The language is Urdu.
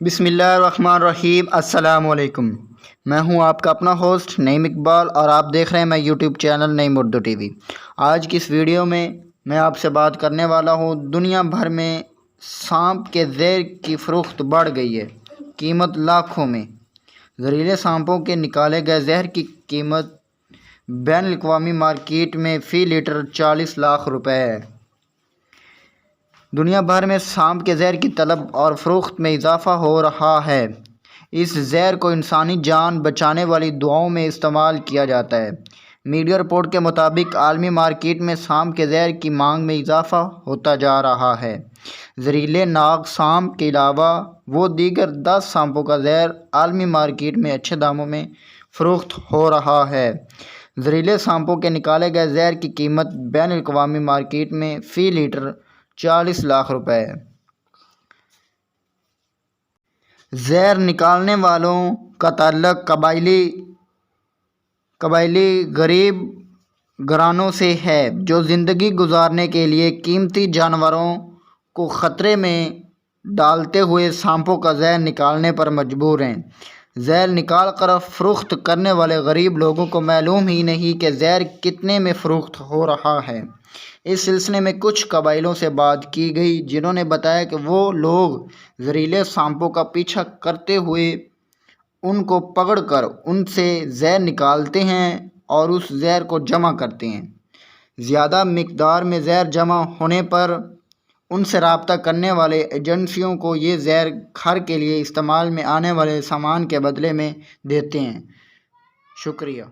بسم اللہ الرحمن الرحیم۔ السلام علیکم۔ میں ہوں آپ کا اپنا ہوسٹ نعیم اقبال اور آپ دیکھ رہے ہیں میں یوٹیوب چینل نعیم اردو ٹی وی۔ آج کی اس ویڈیو میں آپ سے بات کرنے والا ہوں، دنیا بھر میں سانپ کے زہر کی فروخت بڑھ گئی ہے، قیمت لاکھوں میں۔ زہریلے سانپوں کے نکالے گئے زہر کی قیمت بین الاقوامی مارکیٹ میں فی لیٹر 40 لاکھ روپے ہے۔ دنیا بھر میں سانپ کے زہر کی طلب اور فروخت میں اضافہ ہو رہا ہے۔ اس زہر کو انسانی جان بچانے والی دواؤں میں استعمال کیا جاتا ہے۔ میڈیا رپورٹ کے مطابق عالمی مارکیٹ میں سانپ کے زہر کی مانگ میں اضافہ ہوتا جا رہا ہے۔ زہریلے ناگ سانپ کے علاوہ وہ دیگر 10 سانپوں کا زہر عالمی مارکیٹ میں اچھے داموں میں فروخت ہو رہا ہے۔ زہریلے سانپوں کے نکالے گئے زہر کی قیمت بین الاقوامی مارکیٹ میں فی لیٹر 40 لاکھ روپے ہے۔ زہر نکالنے والوں کا تعلق قبائلی غریب گھرانوں سے ہے جو زندگی گزارنے کے لیے قیمتی جانوروں کو خطرے میں ڈالتے ہوئے سانپوں کا زہر نکالنے پر مجبور ہیں۔ زہر نکال کر فروخت کرنے والے غریب لوگوں کو معلوم ہی نہیں کہ زہر کتنے میں فروخت ہو رہا ہے۔ اس سلسلے میں کچھ قبائلیوں سے بات کی گئی جنہوں نے بتایا کہ وہ لوگ زہریلے سانپوں کا پیچھا کرتے ہوئے ان کو پکڑ کر ان سے زہر نکالتے ہیں اور اس زہر کو جمع کرتے ہیں۔ زیادہ مقدار میں زہر جمع ہونے پر ان سے رابطہ کرنے والے ایجنسیوں کو یہ زہر گھر کے لیے استعمال میں آنے والے سامان کے بدلے میں دیتے ہیں۔ شکریہ۔